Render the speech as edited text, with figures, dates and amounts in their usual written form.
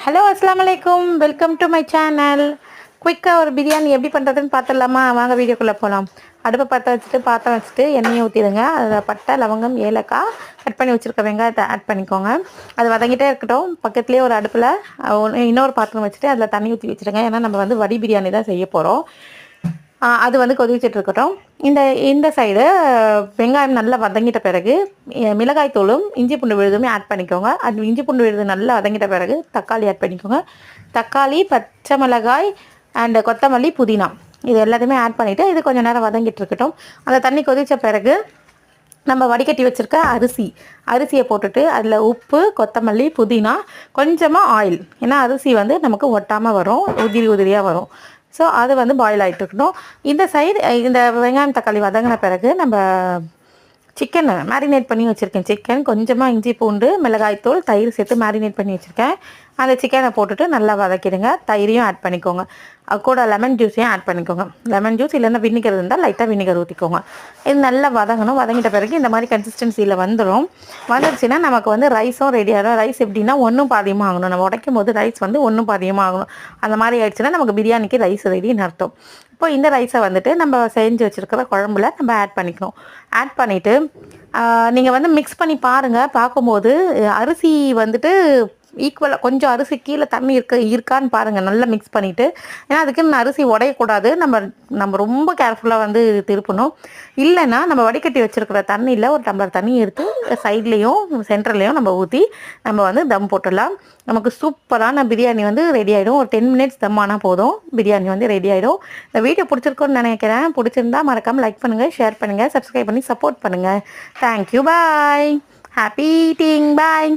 Hello அஸ்ஸலாமு அலைக்கும், welcome to my channel. குயிக்காக ஒரு பிரியாணி எப்படி பண்ணுறதுன்னு பார்த்துடலாமா? வாங்க வீடியோக்குள்ளே போகலாம். அடுப்பை பற்ற வச்சுட்டு பாத்திரம் வச்சுட்டு எண்ணெயை ஊற்றிடுங்க. அதில் பட்டை, லவங்கம், ஏலக்காய், கட் பண்ணி வச்சுருக்க வெங்காயத்தை ஆட் பண்ணிக்கோங்க. அது வதங்கிட்டே இருக்கட்டும். பக்கத்துலேயே ஒரு அடுப்பில் இன்னொரு பாத்திரம் வச்சுட்டு அதில் தண்ணி ஊற்றி வச்சுருங்க. ஏன்னா நம்ம வந்து வடி பிரியாணி தான் செய்ய போகிறோம். அது வந்து கொதிச்சுட்டு இருக்கட்டும். இந்த சைடு வெங்காயம் நல்லா வதங்கிட்ட பிறகு மிளகாய் தூளும் இஞ்சி பூண்டு விழுதுமே ஆட் பண்ணிக்கோங்க. அது இஞ்சி பூண்டு விழுது நல்லா வதங்கிட்ட பிறகு தக்காளி ஆட் பண்ணிக்கோங்க. தக்காளி, பச்சை மிளகாய் அண்டு கொத்தமல்லி, புதினா இது எல்லாத்தையுமே ஆட் பண்ணிவிட்டு இது கொஞ்சம் நேரம் வதங்கிட்டு இருக்கட்டும். அந்த தண்ணி கொதித்த பிறகு நம்ம வடிகட்டி வச்சுருக்க அரிசியை போட்டுட்டு அதில் உப்பு, கொத்தமல்லி, புதினா, கொஞ்சமாக ஆயில். ஏன்னா அரிசி வந்து நமக்கு ஒட்டாமல் வரும், உதிரியாக வரும். ஸோ அது வந்து பாயில் ஆகிட்டு இருக்கணும். இந்த சைடு இந்த வெங்காயம் தக்காளி வதங்கின பிறகு நம்ம சிக்கன் மேரினேட் பண்ணி வச்சுருக்கேன். சிக்கன் கொஞ்சமாக இஞ்சி பூண்டு மிளகாய்த்தூள் தயிர் சேர்த்து மேரினேட் பண்ணி வச்சுருக்கேன். அந்த சிக்கனை போட்டுட்டு நல்லா வதக்கிடுங்க. தயிரையும் ஆட் பண்ணிக்கோங்க. கூட லெமன் ஜூஸையும் ஆட் பண்ணிக்கோங்க. லெமன் ஜூஸ் இல்லைன்னா வினிகர் இருந்தால் லைட்டாக வினிகர் ஊற்றிக்கோங்க. இது நல்லா வதங்கணும். வதங்கிட்ட பிறகு இந்த மாதிரி கன்சிஸ்டன்சியில் வந்துடுச்சுன்னா நமக்கு வந்து ரைஸும் ரெடி ஆகிடும். ரைஸ் எப்படின்னா ஒன்றும் பாதியமாக ஆகணும். நம்ம உடைக்கும் போது ரைஸ் வந்து ஒன்றும் பாதியமாக ஆகணும். அந்த மாதிரி ஆயிடுச்சுன்னா நமக்கு பிரியாணிக்கு ரைஸ் ரெடின்னு அர்த்தம். இப்போ இந்த ரைஸை வந்துட்டு நம்ம செஞ்சு வச்சுருக்கிற குழம்புல நம்ம ஆட் பண்ணிக்கணும். ஆட் பண்ணிவிட்டு நீங்கள் வந்து மிக்ஸ் பண்ணி பாருங்கள். பார்க்கும்போது அரிசி வந்துட்டு ஈக்குவலாக கொஞ்சம் அரிசி கீழே தண்ணி இருக்கான்னு பாருங்கள். நல்லா மிக்ஸ் பண்ணிவிட்டு, ஏன்னா அதுக்குன்னு அரிசி உடையக்கூடாது. நம்ம ரொம்ப கேர்ஃபுல்லாக வந்து திருப்பணும். இல்லைன்னா நம்ம வடிகட்டி வச்சுருக்கிற தண்ணியில் ஒரு டம்ளர் தண்ணி எடுத்து சைட்லேயும் சென்டர்லேயும் நம்ம ஊற்றி நம்ம வந்து தம் போட்டுடலாம். நமக்கு சூப்பரான பிரியாணி வந்து ரெடி ஆகிடும். ஒரு 10 மினிட்ஸ் தம் ஆனால் போதும், பிரியாணி வந்து ரெடி ஆகிடும். இந்த வீடியோ பிடிச்சிருக்கோன்னு நினைக்கிறேன். பிடிச்சிருந்தா மறக்காமல் லைக் பண்ணுங்கள், ஷேர் பண்ணுங்கள், சப்ஸ்கிரைப் பண்ணி சப்போர்ட் பண்ணுங்கள். தேங்க்யூ, பாய். ஹாப்பி ஈட்டிங், பாய்.